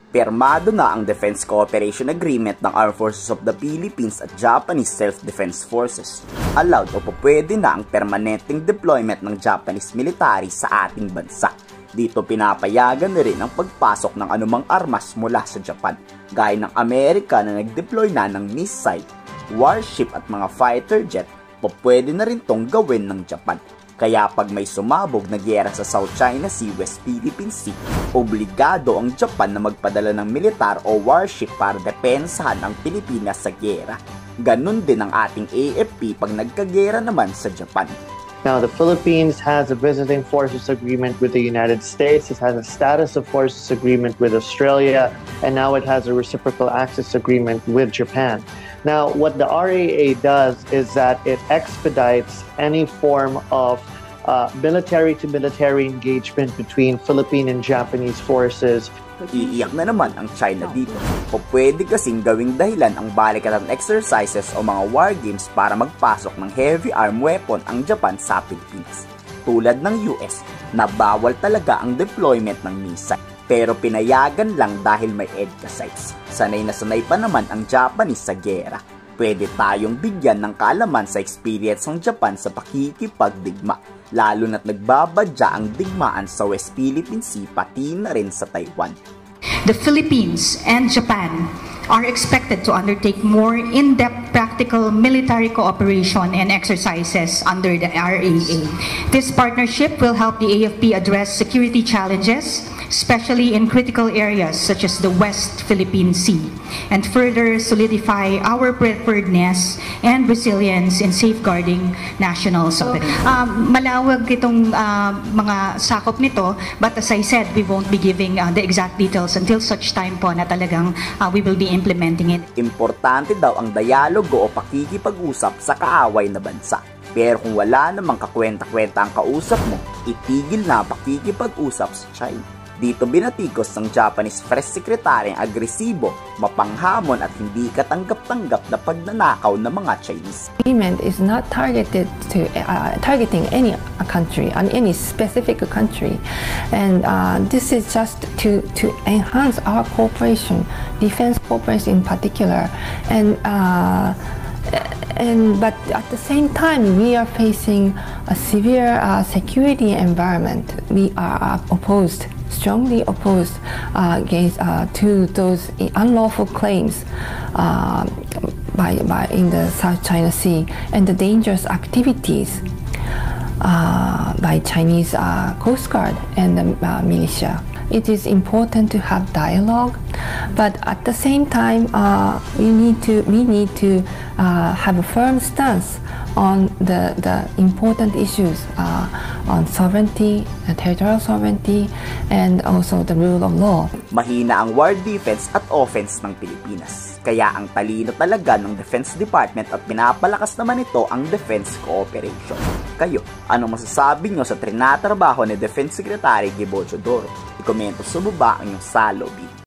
Pirmado na ang Defense Cooperation Agreement ng Armed Forces of the Philippines at Japanese Self-Defense Forces. Allowed o pwede na ang permanenteng deployment ng Japanese military sa ating bansa. Dito pinapayagan na rin ang pagpasok ng anumang armas mula sa Japan, gaya ng Amerika na nag-deploy na ng missile, warship at mga fighter jet, pwede na rin tong gawin ng Japan. Kaya pag may sumabog na giyera sa South China Sea, West Philippine Sea, obligado ang Japan na magpadala ng militar o warship para depensahan ang Pilipinas sa giyera. Ganun din ang ating AFP pag nagkagiyera naman sa Japan. Now, the Philippines has a visiting forces agreement with the United States. It has a status of forces agreement with Australia, and now it has a reciprocal access agreement with Japan. Now, what the RAA does is that it expedites any form of military-to-military engagement between Philippine and Japanese forces. Iiyak na naman ang China dito. O pwede kasing gawing dahilan ang balikatan exercises o mga war games para magpasok ng heavy arm weapon ang Japan sa Pilipinas. Tulad ng US, na bawal talaga ang deployment ng missile. Pero pinayagan lang dahil may EDCA sites. Sanay na sanay pa naman ang Japanese sa giyera. Pwede tayong bigyan ng kaalaman sa experience ng Japan sa pakikipagdigma, lalo na't nagbabadya ang digmaan sa West Philippine Sea pati na rin sa Taiwan. The Philippines and Japan are expected to undertake more in-depth practical military cooperation and exercises under the RAA. This partnership will help the AFP address security challenges, especially in critical areas such as the West Philippine Sea, and further solidify our preparedness and resilience in safeguarding national sovereignty. Malawag itong mga sakop nito, but as I said, we won't be giving the exact details until such time po na talagang we will be implementing it. Importante daw ang dialogo o pakikipag-usap sa kaaway na bansa. Pero kung wala namang kakwenta-kwenta ang kausap mo, itigil na pakikipag-usap sa China. Dito binatikos ng Japanese Press Secretary ang agresibo, mapanghamon at hindi katanggap-tanggap na pagnanakaw ng mga Chinese. Agreement is not targeted to targeting any country, any specific country, and this is just to enhance our cooperation, defense cooperation in particular, but at the same time we are facing a severe security environment. We are strongly opposed to those unlawful claims in the South China Sea and the dangerous activities by Chinese Coast Guard and the militia. It is important to have dialogue, but at the same time, we need to have a firm stance on the important issues on sovereignty, territorial sovereignty, and also the rule of law. Mahina ang war defense at offense ng Pilipinas. Kaya ang talino talaga ng Defense Department at pinapalakas naman ito ang defense cooperation. Kayo, anong masasabi nyo sa trinatrabaho ni Defense Secretary Gibo Teodoro? I-komento sa baba ang inyong saloobin.